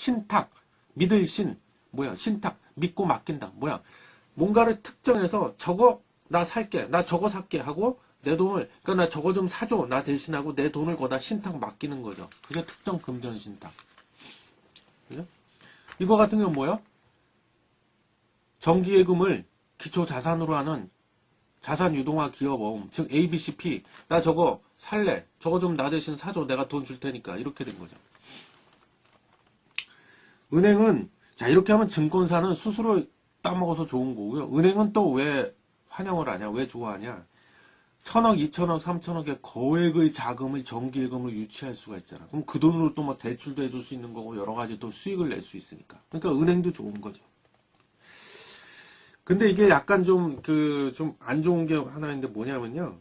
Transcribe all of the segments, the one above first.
신탁, 믿을 신, 뭐야, 신탁, 믿고 맡긴다, 뭐야. 뭔가를 특정해서 저거 나 살게, 나 저거 살게 하고 내 돈을, 그러니까 나 저거 좀 사줘, 나 대신하고 내 돈을 거다 신탁 맡기는 거죠. 그게 특정 금전 신탁. 그죠? 이거 같은 경우는 뭐야? 정기예금을 기초 자산으로 하는 자산 유동화 기업 어음, 즉 ABCP. 나 저거 살래. 저거 좀 나 대신 사줘. 내가 돈 줄 테니까. 이렇게 된 거죠. 은행은 자 이렇게 하면 증권사는 스스로 따먹어서 좋은 거고요. 은행은 또 왜 환영을 하냐? 왜 좋아하냐? 1,000억, 2,000억, 3,000억의 거액의 자금을 정기예금으로 유치할 수가 있잖아. 그럼 그 돈으로 또 뭐 대출도 해줄 수 있는 거고 여러 가지 또 수익을 낼 수 있으니까. 그러니까 은행도 좋은 거죠. 근데 이게 약간 좀 안 좋은 게 하나 있는데 뭐냐면요.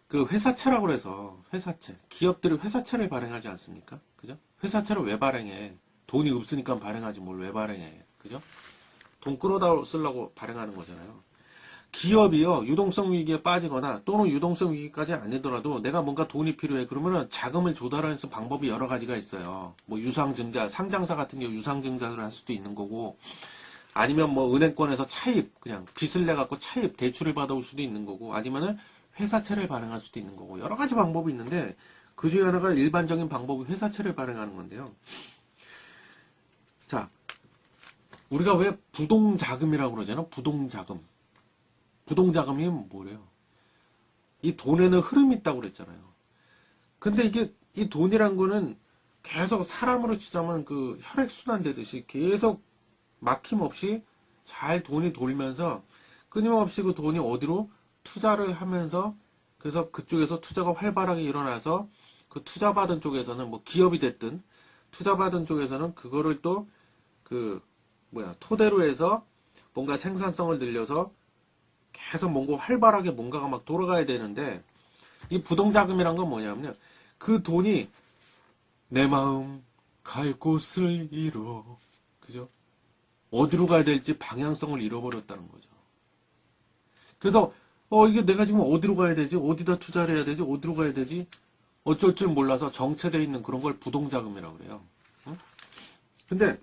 그 회사채라고 해서 회사채. 기업들이 회사채를 발행하지 않습니까? 그죠? 회사채를 왜 발행해? 돈이 없으니까 발행하지 뭘 왜 발행해? 그죠? 돈 끌어다 쓰려고 발행하는 거잖아요. 기업이요, 유동성 위기에 빠지거나 또는 유동성 위기까지 아니더라도 내가 뭔가 돈이 필요해. 그러면은 자금을 조달하는 방법이 여러 가지가 있어요. 뭐 유상증자, 상장사 같은 경우 유상증자를 할 수도 있는 거고, 아니면 뭐 은행권에서 차입, 그냥 빚을 내갖고 차입, 대출을 받아올 수도 있는 거고, 아니면은 회사채를 발행할 수도 있는 거고, 여러 가지 방법이 있는데, 그 중에 하나가 일반적인 방법이 회사채를 발행하는 건데요. 자, 우리가 왜 부동자금이라고 그러잖아? 부동자금. 부동자금이 뭐래요? 이 돈에는 흐름이 있다고 그랬잖아요. 근데 이게, 이 돈이란 거는 계속 사람으로 치자면 그 혈액순환 되듯이 계속 막힘없이 잘 돈이 돌면서 끊임없이 그 돈이 어디로 투자를 하면서 그래서 그쪽에서 투자가 활발하게 일어나서 그 투자받은 쪽에서는 뭐 기업이 됐든 투자받은 쪽에서는 그거를 또 토대로 해서 뭔가 생산성을 늘려서 계속 뭔가 활발하게 뭔가가 막 돌아가야 되는데 이 부동자금이란 건 뭐냐면요. 그 돈이 내 마음 갈 곳을 잃어. 그죠? 어디로 가야 될지 방향성을 잃어버렸다는 거죠. 그래서 이게 내가 지금 어디로 가야 되지? 어디다 투자를 해야 되지? 어디로 가야 되지? 어쩔 줄 몰라서 정체되어 있는 그런 걸 부동자금이라고 그래요. 응? 근데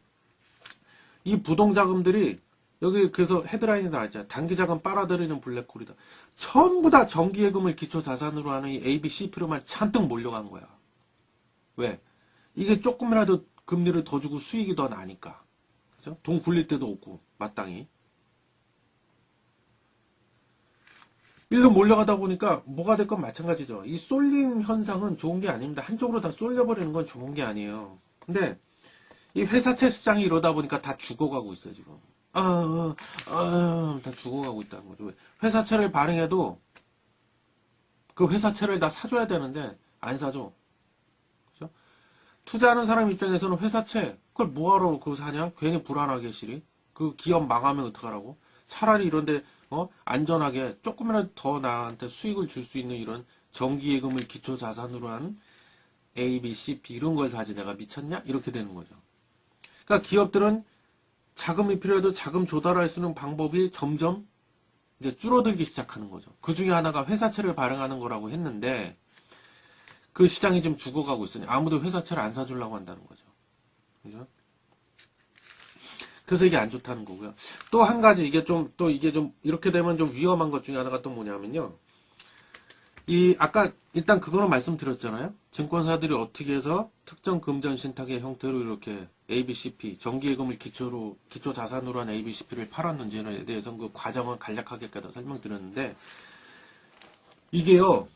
이 부동자금들이 여기 그래서 헤드라인이 나왔잖아요. 단기자금 빨아들이는 블랙홀이다. 전부 다 정기예금을 기초자산으로 하는 이 ABCP로만 잔뜩 몰려간 거야. 왜? 이게 조금이라도 금리를 더 주고 수익이 더 나니까. 그죠? 돈 굴릴 때도 없고 마땅히. 일로 몰려가다 보니까 뭐가 될 건 마찬가지죠. 이 쏠림 현상은 좋은 게 아닙니다. 한쪽으로 다 쏠려버리는 건 좋은 게 아니에요. 근데 이 회사채 시장이 이러다 보니까 다 죽어가고 있어요, 지금. 다 죽어가고 있다는 거죠. 회사채를 발행해도 그 회사채를 다 사줘야 되는데 안 사줘. 그죠? 투자하는 사람 입장에서는 회사채 그걸 뭐하러 그거 사냐? 괜히 불안하게 시리. 그 기업 망하면 어떡하라고? 차라리 이런데 안전하게 조금이라도 더 나한테 수익을 줄 수 있는 이런 정기예금을 기초자산으로 한 A, B, C, B 이런 걸 사지 내가 미쳤냐? 이렇게 되는 거죠. 그러니까 기업들은 자금이 필요해도 자금 조달할 수 있는 방법이 점점 이제 줄어들기 시작하는 거죠. 그 중에 하나가 회사채를 발행하는 거라고 했는데 그 시장이 지금 죽어가고 있으니 아무도 회사채를 안 사주려고 한다는 거죠. 그죠? 그래서 이게 안 좋다는 거고요. 또 한 가지 이게 좀 이렇게 되면 좀 위험한 것 중에 하나가 또 뭐냐면요. 아까 일단 그거는 말씀드렸잖아요. 증권사들이 어떻게 해서 특정 금전 신탁의 형태로 이렇게 ABCP, 정기예금을 기초 자산으로 한 ABCP를 팔았는지에 대해서 그 과정을 간략하게 설명드렸는데, 이게요,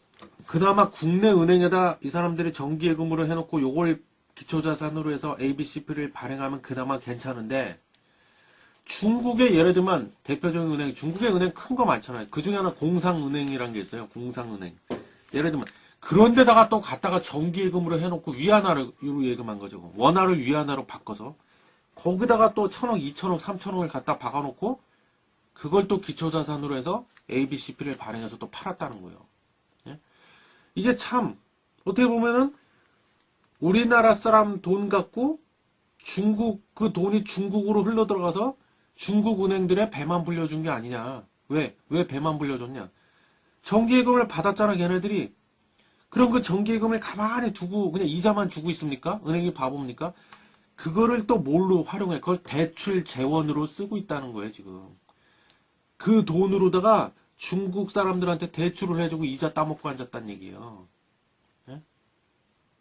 그나마 국내 은행에다 이 사람들이 정기예금으로 해놓고 요걸 기초 자산으로 해서 ABCP를 발행하면 그나마 괜찮은데, 중국의 예를 들면 대표적인 은행, 중국의 은행 큰 거 많잖아요. 그 중에 하나 공상은행이라는 게 있어요. 공상은행. 예를 들면 그런 데다가 또 갖다가 정기예금으로 해놓고 위안화로 예금한 거죠. 원화를 위안화로 바꿔서 거기다가 또 1,000억, 2,000억, 3,000억을 갖다 박아놓고 그걸 또 기초자산으로 해서 ABCP를 발행해서 또 팔았다는 거예요. 예? 이게 참 어떻게 보면은 우리나라 사람 돈 갖고 중국 그 돈이 중국으로 흘러들어가서 중국 은행들의 배만 불려준 게 아니냐. 왜 배만 불려줬냐. 정기예금을 받았잖아, 걔네들이. 그럼 그 정기예금을 가만히 두고 그냥 이자만 주고 있습니까? 은행이 바보입니까? 그거를 또 뭘로 활용해? 그걸 대출 재원으로 쓰고 있다는 거예요, 지금. 그 돈으로다가 중국 사람들한테 대출을 해주고 이자 따먹고 앉았다는 얘기예요. 예?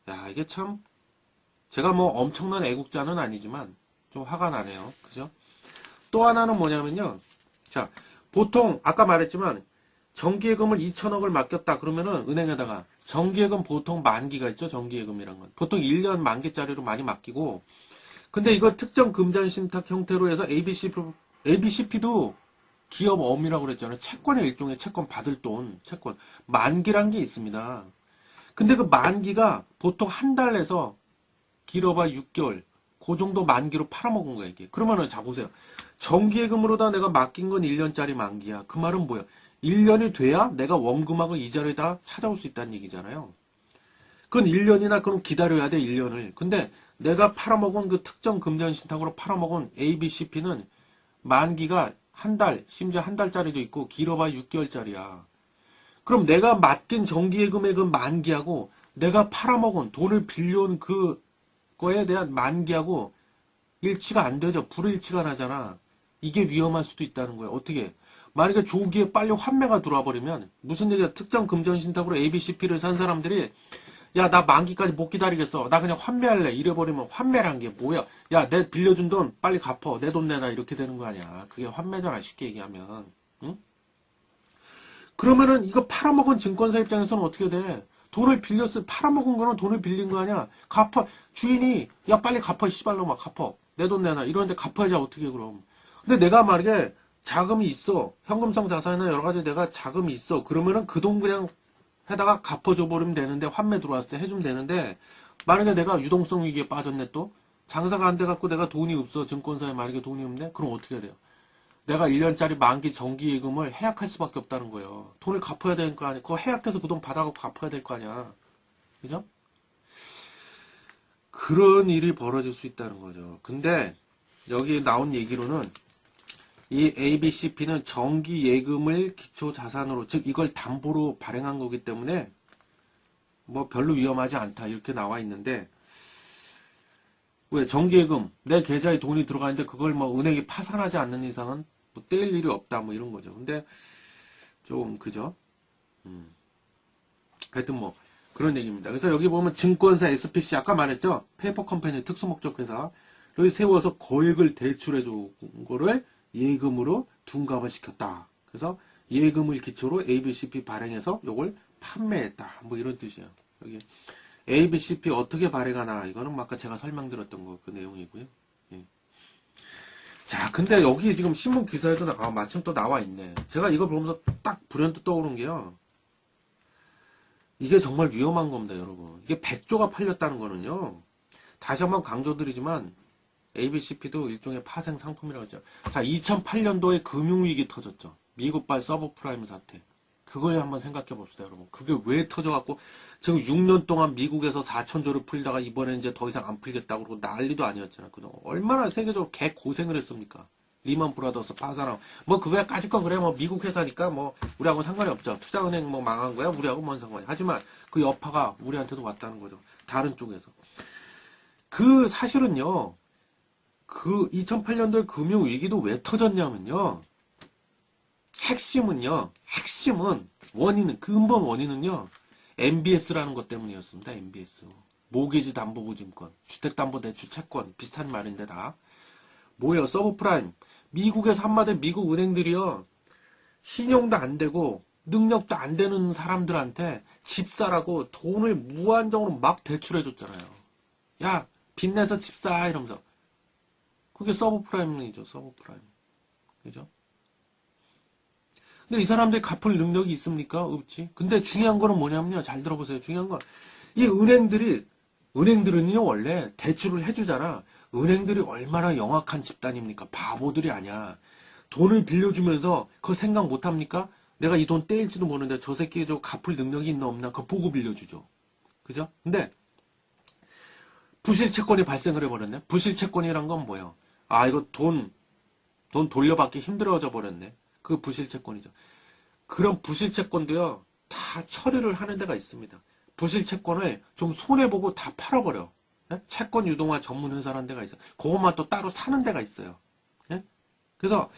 야, 이게 참, 제가 뭐 엄청난 애국자는 아니지만 좀 화가 나네요. 그죠? 또 하나는 뭐냐면요. 자, 보통 아까 말했지만 정기예금을 2천억을 맡겼다 그러면은 은행에다가 정기예금 보통 만기가 있죠. 정기예금이란 건. 보통 1년 만기짜리로 많이 맡기고 근데 이걸 특정 금전신탁 형태로 해서 ABCP도 기업 어음이라고 그랬잖아요. 채권의 일종의 채권 받을 돈, 채권. 만기란 게 있습니다. 근데 그 만기가 보통 한 달에서 길어봐 6개월. 그 정도 만기로 팔아먹은 거야, 이게. 그러면은, 자, 보세요. 정기예금으로다 내가 맡긴 건 1년짜리 만기야. 그 말은 뭐야? 1년이 돼야 내가 원금하고 이자를 다 찾아올 수 있다는 얘기잖아요. 그건 1년이나 그럼 기다려야 돼, 1년을. 근데 내가 팔아먹은 그 특정 금전신탁으로 팔아먹은 ABCP는 만기가 한 달, 심지어 한 달짜리도 있고, 길어봐야 6개월짜리야. 그럼 내가 맡긴 정기예금의 그 만기하고 내가 팔아먹은 돈을 빌려온 그 거에 대한 만기하고 일치가 안 되죠. 불일치가 나잖아. 이게 위험할 수도 있다는 거예요. 어떻게? 만약에 조기에 빨리 환매가 들어와 버리면 무슨 얘기야? 특정 금전신탁으로 ABCP를 산 사람들이 야, 나 만기까지 못 기다리겠어. 나 그냥 환매할래. 이래버리면 환매란 게 뭐야? 야, 내 빌려준 돈 빨리 갚어. 내 돈 내놔. 이렇게 되는 거 아니야. 그게 환매잖아. 쉽게 얘기하면. 응? 그러면은 이거 팔아먹은 증권사 입장에서는 어떻게 돼? 돈을 빌렸어. 팔아먹은 거는 돈을 빌린 거 아니야. 갚아. 주인이 야 빨리 갚아. 씨발로 막 갚아. 내 돈 내놔. 이러는데 갚아야지 어떻게 그럼. 근데 내가 만약에 자금이 있어. 현금성 자산이나 여러 가지 내가 자금이 있어. 그러면은 그 돈 그냥 해다가 갚아줘 버리면 되는데 환매 들어왔을 때 해주면 되는데 만약에 내가 유동성 위기에 빠졌네 또 장사가 안 돼갖고 내가 돈이 없어. 증권사에 만약에 돈이 없네. 그럼 어떻게 해야 돼요? 내가 1년짜리 만기 정기예금을 해약할 수밖에 없다는 거예요. 돈을 갚아야 되는 거 아니야. 그거 해약해서 그 돈 받아갖고 갚아야 될 거 아니야. 그죠? 그런 일이 벌어질 수 있다는 거죠. 근데 여기 나온 얘기로는 이 ABCP는 정기예금을 기초자산으로 즉 이걸 담보로 발행한 거기 때문에 뭐 별로 위험하지 않다 이렇게 나와 있는데 왜 정기예금 내 계좌에 돈이 들어가는데 그걸 뭐 은행이 파산하지 않는 이상은 뭐 떼일 일이 없다 뭐 이런 거죠. 근데 좀 그죠? 하여튼 뭐 그런 얘기입니다. 그래서 여기 보면 증권사 SPC 아까 말했죠? 페이퍼 컴퍼니 특수목적 회사를 세워서 거액을 대출해 준 거를 예금으로 둔갑을 시켰다. 그래서 예금을 기초로 ABCP 발행해서 요걸 판매했다. 뭐 이런 뜻이에요. 여기 ABCP 어떻게 발행하나 이거는 아까 제가 설명드렸던 거 그 내용이고요. 예. 자, 근데 여기 지금 신문 기사에도 마침 또 나와 있네. 제가 이거 보면서 딱 불현듯 떠오른 게요. 이게 정말 위험한 겁니다, 여러분. 이게 100조가 팔렸다는 거는요. 다시 한번 강조드리지만 ABCP도 일종의 파생 상품이라고 하죠. 자, 2008년도에 금융위기 터졌죠. 미국발 서브프라임 사태. 그거에 한번 생각해 봅시다, 여러분. 그게 왜 터져갖고 지금 6년 동안 미국에서 4천조를 풀다가 이번에 이제 더 이상 안 풀겠다고 그러고 난리도 아니었잖아요. 그동안 얼마나 세계적으로 개 고생을 했습니까? 리먼 브라더스 파산하고 뭐 그거야 까짓 거 그래 뭐 미국 회사니까 뭐 우리하고 상관이 없죠. 투자은행 뭐 망한 거야 우리하고 뭔 상관이야. 하지만 그 여파가 우리한테도 왔다는 거죠. 다른 쪽에서. 그 사실은요. 그 2008년도에 금융위기도 왜 터졌냐면요. 핵심은 원인은 근본 원인은요. MBS라는 것 때문이었습니다. MBS. 모기지 담보보증권, 주택담보대출 채권 비슷한 말인데 다 뭐예요? 서브프라임. 미국에서 한마디 미국 은행들이요. 신용도 안 되고 능력도 안 되는 사람들한테 집 사라고 돈을 무한정으로 막 대출해줬잖아요. 야, 빚내서 집 사 이러면서. 그게 서브프라임이죠. 서브프라임. 그죠? 근데 이 사람들이 갚을 능력이 있습니까? 없지. 근데 중요한 거는 뭐냐면요. 잘 들어보세요. 중요한 건 이 은행들은요 원래 대출을 해주잖아. 은행들이 얼마나 영악한 집단입니까? 바보들이 아니야. 돈을 빌려주면서 그거 생각 못합니까? 내가 이 돈 떼일지도 모르는데 저 새끼 저 갚을 능력이 있나 없나 그거 보고 빌려주죠. 그죠? 근데 부실채권이 발생을 해버렸네. 부실채권이란 건 뭐예요? 아 이거 돈 돌려받기 힘들어져 버렸네. 그 부실채권이죠. 그런 부실채권도요. 다 처리를 하는 데가 있습니다. 부실채권을 좀 손해보고 다 팔아버려. 예? 채권 유동화 전문 회사라는 데가 있어요. 그것만 또 따로 사는 데가 있어요. 예? 그래서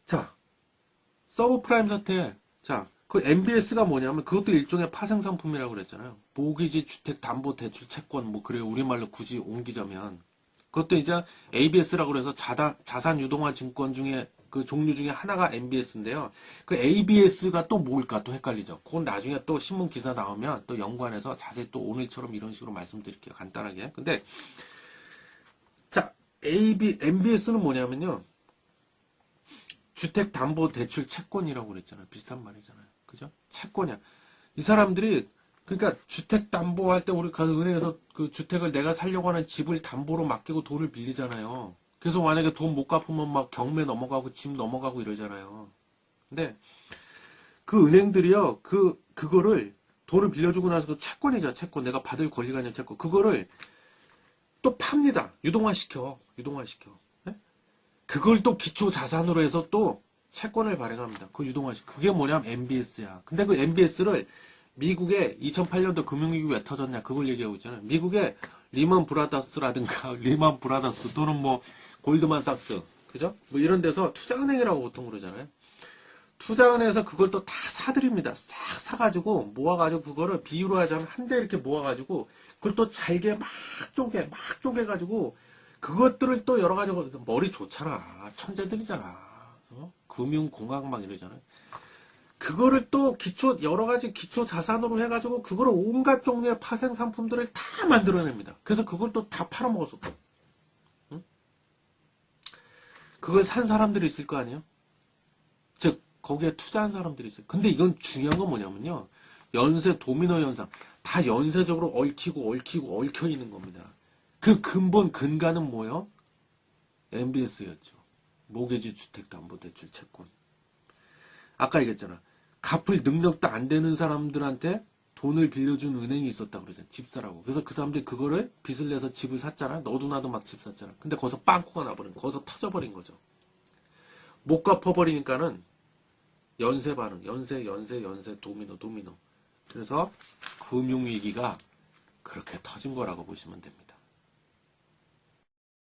자, 서브프라임 사태, 자, 그 MBS가 뭐냐면 그것도 일종의 파생 상품이라고 그랬잖아요. 모기지 주택 담보 대출 채권 뭐 그래요. 우리말로 굳이 옮기자면 그것도 이제 ABS라고 그래서 자산 유동화 증권 중에 그 종류 중에 하나가 MBS인데요. 그 ABS가 또 뭘까 또 헷갈리죠. 그건 나중에 또 신문 기사 나오면 또 연관해서 자세히 또 오늘처럼 이런 식으로 말씀드릴게요. 간단하게. 근데 자, MBS는 뭐냐면요. 주택담보대출 채권이라고 그랬잖아요. 비슷한 말이잖아요. 그죠? 채권이야. 이 사람들이 그러니까 주택 담보할 때 우리 가서 은행에서 그 주택을 내가 살려고 하는 집을 담보로 맡기고 돈을 빌리잖아요. 그래서 만약에 돈 못 갚으면 막 경매 넘어가고 집 넘어가고 이러잖아요. 근데 그 은행들이요. 그거를 돈을 빌려주고 나서 그 채권이죠. 채권. 내가 받을 권리가 있는 채권. 그거를 또 팝니다. 유동화시켜. 네? 그걸 또 기초 자산으로 해서 또 채권을 발행합니다. 그 유동화시켜. 그게 뭐냐면 MBS야. 근데 그 MBS를 미국의 2008년도 금융위기 왜 터졌냐 그걸 얘기하고 있잖아요. 미국의 리먼 브라더스라든가 리먼 브라더스 또는 뭐 골드만삭스 그죠? 뭐 이런 데서 투자은행이라고 보통 그러잖아요. 투자은행에서 그걸 또 다 사드립니다. 싹 사가지고 모아가지고 그거를 비유로 하자면 한 대 이렇게 모아가지고 그걸 또 잘게 막 쪼개가지고 그것들을 또 여러 가지 머리 좋잖아. 천재들이잖아. 어? 금융공학 막 이러잖아요. 그거를 또 여러 가지 기초 자산으로 해가지고, 그거를 온갖 종류의 파생 상품들을 다 만들어냅니다. 그래서 그걸 또 다 팔아먹었어, 또. 응? 그걸 산 사람들이 있을 거 아니에요? 즉, 거기에 투자한 사람들이 있어요. 근데 이건 중요한 건 뭐냐면요. 연쇄 도미노 현상. 다 연쇄적으로 얽혀 있는 겁니다. 그 근간은 뭐예요? MBS였죠. 모기지 주택담보대출 채권. 아까 얘기했잖아. 갚을 능력도 안 되는 사람들한테 돈을 빌려준 은행이 있었다 그러잖아. 집사라고. 그래서 그 사람들이 그거를 빚을 내서 집을 샀잖아. 너도 나도 막 집 샀잖아. 근데 거기서 빵꾸가 나버린 거야. 거기서 터져버린 거죠. 못 갚아버리니까는 연쇄 반응. 연쇄, 도미노. 그래서 금융위기가 그렇게 터진 거라고 보시면 됩니다.